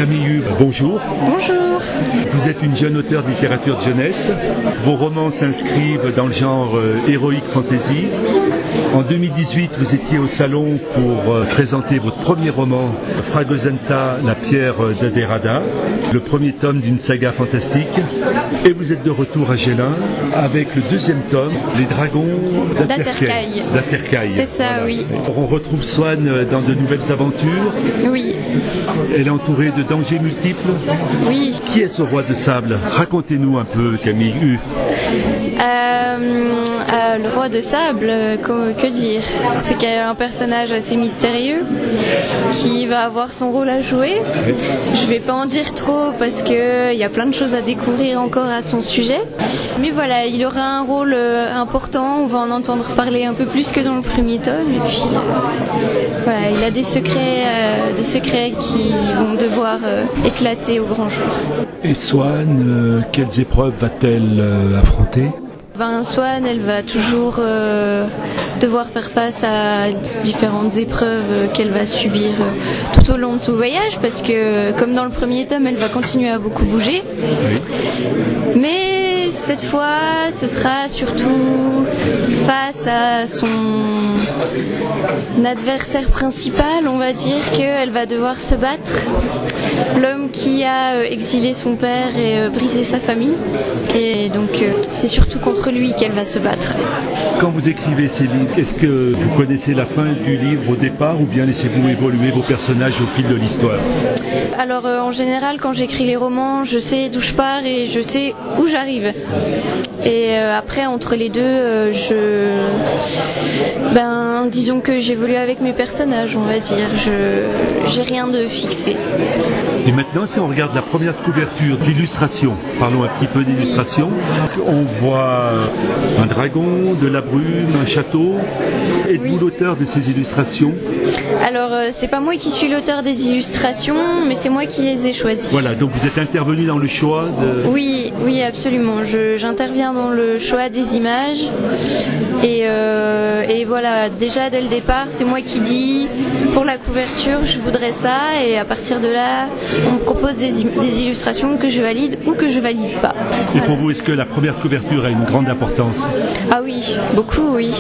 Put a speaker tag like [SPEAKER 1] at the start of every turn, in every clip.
[SPEAKER 1] Camille Hub, bonjour.
[SPEAKER 2] Bonjour.
[SPEAKER 1] Vous êtes une jeune auteure de littérature de jeunesse. Vos romans s'inscrivent dans le genre heroic fantasy. En 2018, vous étiez au salon pour présenter votre premier roman, Fragosenta, la pierre d'Aderada, le premier tome d'une saga fantastique. Et vous êtes de retour à Gélin avec le deuxième tome, Les dragons d'Atercaille.
[SPEAKER 2] C'est ça, voilà. Oui.
[SPEAKER 1] On retrouve Swann dans de nouvelles aventures.
[SPEAKER 2] Oui.
[SPEAKER 1] Elle est entourée de dangers multiples.
[SPEAKER 2] Oui.
[SPEAKER 1] Qui est ce roi de sable? Racontez-nous un peu, Camille Hub.
[SPEAKER 2] Le roi de sable, que dire? C'est qu'il y a un personnage assez mystérieux qui va avoir son rôle à jouer. Oui. Je vais pas en dire trop parce qu'il y a plein de choses à découvrir encore à son sujet. Mais voilà, il aura un rôle important, on va en entendre parler un peu plus que dans le premier tome. Et puis voilà, il a des secrets qui vont devoir éclater au grand jour.
[SPEAKER 1] Et Swann, quelles épreuves va-t-elle affronter?
[SPEAKER 2] Swann, elle va toujours devoir faire face à différentes épreuves qu'elle va subir tout au long de son voyage, parce que comme dans le premier tome, elle va continuer à beaucoup bouger. Oui. Mais cette fois, ce sera surtout face à son adversaire principal, on va dire, qu'elle va devoir se battre. L'homme qui a exilé son père et brisé sa famille. Et donc, c'est surtout contre lui qu'elle va se battre.
[SPEAKER 1] Quand vous écrivez ces livres, est-ce que vous connaissez la fin du livre au départ ou bien laissez-vous évoluer vos personnages au fil de l'histoire?
[SPEAKER 2] Alors, en général, quand j'écris les romans, je sais d'où je pars et je sais où j'arrive. Et après, entre les deux, disons que j'évolue avec mes personnages, on va dire. J'ai rien de fixé.
[SPEAKER 1] Et maintenant, si on regarde la première couverture d'illustration, parlons un petit peu d'illustration, on voit un dragon, de la brume, un château. Êtes-vous l'auteur de ces illustrations?
[SPEAKER 2] Alors, c'est pas moi qui suis l'auteur des illustrations, mais c'est moi qui les ai choisies.
[SPEAKER 1] Voilà, donc vous êtes intervenu dans le choix de...
[SPEAKER 2] Oui, absolument. J'interviens dans le choix des images. Et voilà, déjà dès le départ, c'est moi qui dis, pour la couverture, je voudrais ça. Et à partir de là, on me propose des illustrations que je valide ou que je valide pas.
[SPEAKER 1] Et pour vous, est-ce que la première couverture a une grande importance?
[SPEAKER 2] Ah oui, beaucoup, oui.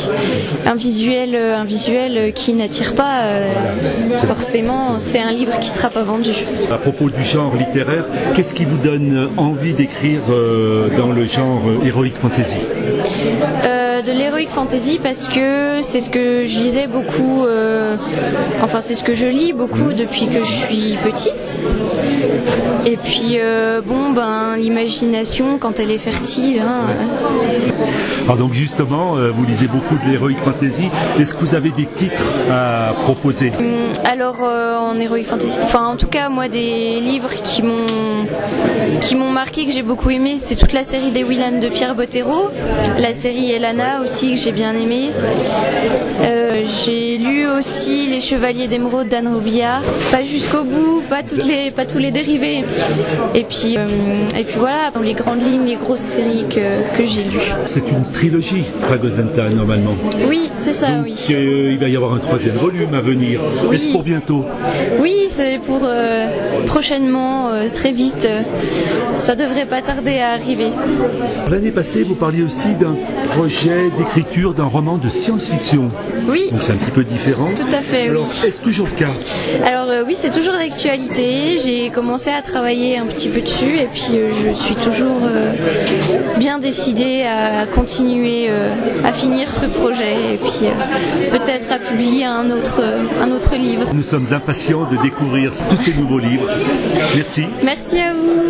[SPEAKER 2] Un visuel qui n'attire pas, forcément, c'est un livre qui ne sera pas vendu.
[SPEAKER 1] À propos du genre littéraire, qu'est-ce qui vous donne envie d'écrire dans le genre heroic fantasy?
[SPEAKER 2] De l'heroic fantasy parce que c'est ce que je lisais beaucoup, c'est ce que je lis beaucoup depuis que je suis petite. Et puis l'imagination quand elle est fertile.
[SPEAKER 1] Alors donc justement, vous lisez beaucoup de l'heroic fantasy. Est-ce que vous avez des titres à proposer?
[SPEAKER 2] Alors en heroic fantasy, en tout cas moi des livres qui m'ont marqué, que j'ai beaucoup aimé, c'est toute la série des Willan de Pierre Bottero, la série Elana aussi que j'ai bien aimé. J'ai lu aussi Les Chevaliers d'Émeraude d'Anne Robillard, pas jusqu'au bout, pas tous les dérivés. Et puis voilà, dans les grandes lignes, les grosses séries que j'ai lues. C'est
[SPEAKER 1] une trilogie, Fragosenta, normalement.
[SPEAKER 2] Oui, c'est ça,
[SPEAKER 1] donc,
[SPEAKER 2] oui.
[SPEAKER 1] Il va y avoir un troisième volume à venir.
[SPEAKER 2] Oui.
[SPEAKER 1] Est-ce pour bientôt?
[SPEAKER 2] Oui, c'est pour prochainement, très vite. Ça devrait pas tarder à arriver.
[SPEAKER 1] L'année passée, vous parliez aussi d'un projet d'écriture d'un roman de science-fiction.
[SPEAKER 2] Oui.
[SPEAKER 1] Donc c'est un petit peu différent.
[SPEAKER 2] Tout à fait,
[SPEAKER 1] alors,
[SPEAKER 2] oui.
[SPEAKER 1] Est-ce toujours le cas?
[SPEAKER 2] Alors oui, c'est toujours d'actualité. J'ai commencé à travailler un petit peu dessus et puis je suis toujours bien décidée à continuer à finir ce projet et puis peut-être à publier un autre livre.
[SPEAKER 1] Nous sommes impatients de découvrir tous ces nouveaux livres. Merci.
[SPEAKER 2] Merci à vous.